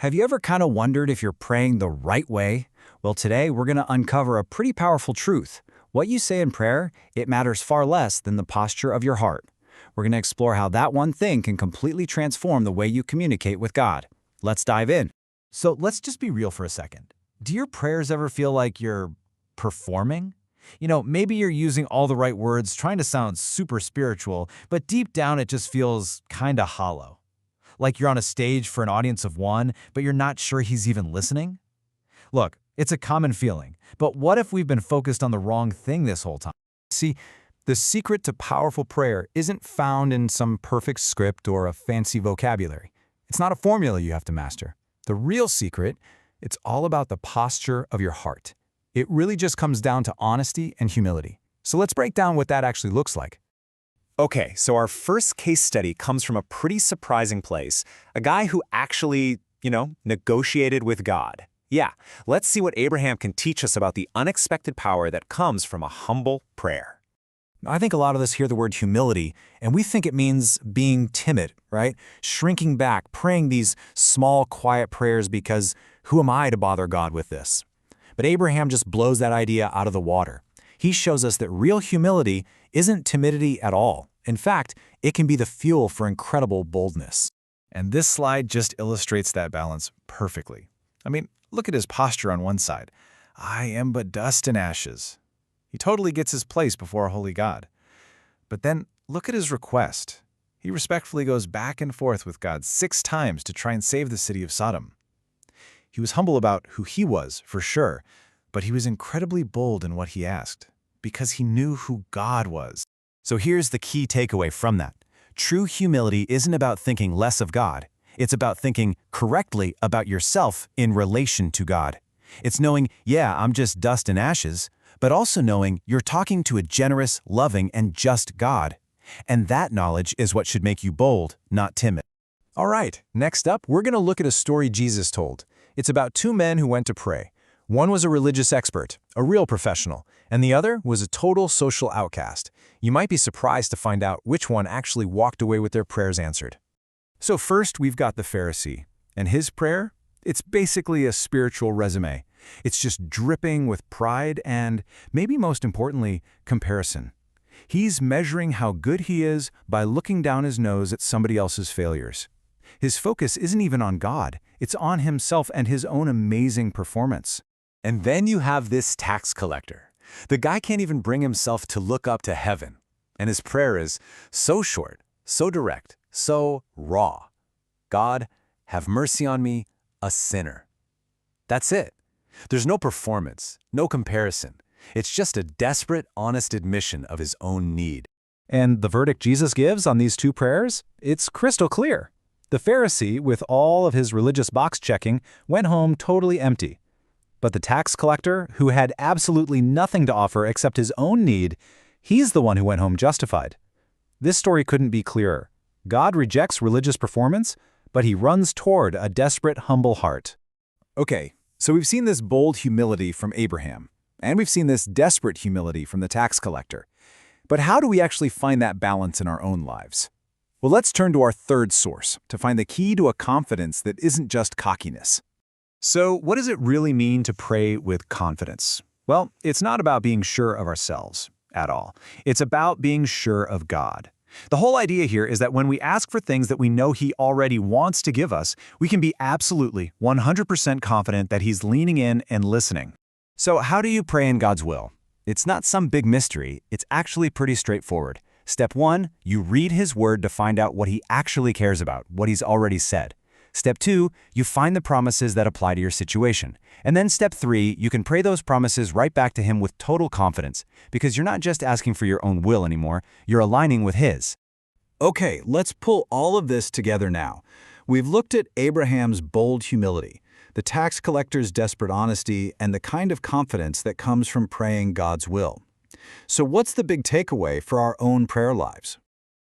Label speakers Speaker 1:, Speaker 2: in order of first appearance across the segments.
Speaker 1: Have you ever kind of wondered if you're praying the right way? Well, today we're going to uncover a pretty powerful truth. What you say in prayer, it matters far less than the posture of your heart. We're going to explore how that one thing can completely transform the way you communicate with God. Let's dive in.
Speaker 2: So let's just be real for a second. Do your prayers ever feel like you're performing? Maybe you're using all the right words, trying to sound super spiritual, but deep down it just feels kind of hollow. Like you're on a stage for an audience of one, but you're not sure he's even listening? Look, it's a common feeling, but what if we've been focused on the wrong thing this whole time?
Speaker 3: See, the secret to powerful prayer isn't found in some perfect script or a fancy vocabulary. It's not a formula you have to master. The real secret, it's all about the posture of your heart. It really just comes down to honesty and humility. So let's break down what that actually looks like.
Speaker 4: Okay, so our first case study comes from a pretty surprising place. A guy who actually, negotiated with God. Yeah, let's see what Abraham can teach us about the unexpected power that comes from a humble prayer.
Speaker 3: I think a lot of us hear the word humility, and we think it means being timid, right? Shrinking back, praying these small, quiet prayers because who am I to bother God with this? But Abraham just blows that idea out of the water. He shows us that real humility isn't timidity at all. In fact, it can be the fuel for incredible boldness.
Speaker 2: And this slide just illustrates that balance perfectly. Look at his posture on one side. I am but dust and ashes. He totally gets his place before a holy God. But then look at his request. He respectfully goes back and forth with God 6 times to try and save the city of Sodom. He was humble about who he was, for sure, but he was incredibly bold in what he asked, because he knew who God was.
Speaker 5: So here's the key takeaway from that. True humility isn't about thinking less of God. It's about thinking correctly about yourself in relation to God. It's knowing, yeah, I'm just dust and ashes, but also knowing you're talking to a generous, loving, and just God. And that knowledge is what should make you bold, not timid.
Speaker 3: All right, next up, we're going to look at a story Jesus told. It's about 2 men who went to pray. One was a religious expert, a real professional, and the other was a total social outcast. You might be surprised to find out which one actually walked away with their prayers answered. So first, we've got the Pharisee, and his prayer? It's basically a spiritual resume. It's just dripping with pride and, maybe most importantly, comparison. He's measuring how good he is by looking down his nose at somebody else's failures. His focus isn't even on God, it's on himself and his own amazing performance.
Speaker 4: And then you have this tax collector. The guy can't even bring himself to look up to heaven. And his prayer is so short, so direct, so raw. God, have mercy on me, a sinner. That's it. There's no performance, no comparison. It's just a desperate, honest admission of his own need.
Speaker 3: And the verdict Jesus gives on these 2 prayers? It's crystal clear. The Pharisee, with all of his religious box checking, went home totally empty. But the tax collector, who had absolutely nothing to offer except his own need, he's the one who went home justified. This story couldn't be clearer. God rejects religious performance, but he runs toward a desperate, humble heart.
Speaker 2: Okay, so we've seen this bold humility from Abraham, and we've seen this desperate humility from the tax collector. But how do we actually find that balance in our own lives? Well, let's turn to our third source to find the key to a confidence that isn't just cockiness. So, what does it really mean to pray with confidence? Well, it's not about being sure of ourselves at all. It's about being sure of God. The whole idea here is that when we ask for things that we know He already wants to give us, we can be absolutely 100% confident that He's leaning in and listening.
Speaker 5: So how do you pray in God's will? It's not some big mystery. It's actually pretty straightforward. Step 1, you read His Word to find out what He actually cares about, what He's already said. Step 2, you find the promises that apply to your situation. And then step 3, you can pray those promises right back to Him with total confidence, because you're not just asking for your own will anymore, you're aligning with His.
Speaker 3: Okay, let's pull all of this together now. We've looked at Abraham's bold humility, the tax collector's desperate honesty, and the kind of confidence that comes from praying God's will. So what's the big takeaway for our own prayer lives?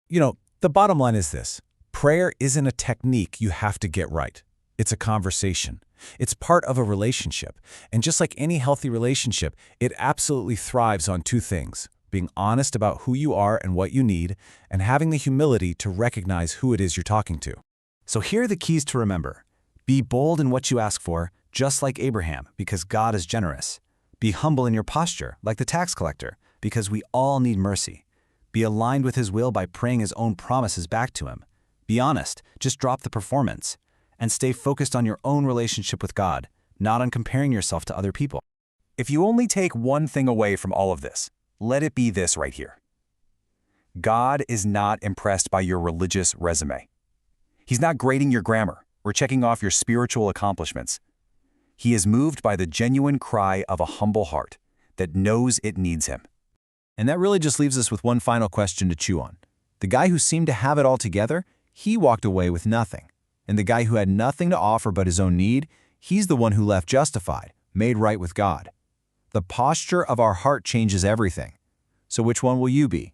Speaker 2: The bottom line is this. Prayer isn't a technique you have to get right. It's a conversation. It's part of a relationship. And just like any healthy relationship, it absolutely thrives on 2 things: being honest about who you are and what you need, and having the humility to recognize who it is you're talking to.
Speaker 5: So here are the keys to remember. Be bold in what you ask for, just like Abraham, because God is generous. Be humble in your posture, like the tax collector, because we all need mercy. Be aligned with his will by praying his own promises back to him. Be honest, just drop the performance. And stay focused on your own relationship with God, not on comparing yourself to other people.
Speaker 3: If you only take one thing away from all of this, let it be this right here. God is not impressed by your religious resume. He's not grading your grammar or checking off your spiritual accomplishments. He is moved by the genuine cry of a humble heart that knows it needs him.
Speaker 2: And that really just leaves us with one final question to chew on. The guy who seemed to have it all together, he walked away with nothing. And the guy who had nothing to offer but his own need, he's the one who left justified, made right with God. The posture of our heart changes everything. So which one will you be?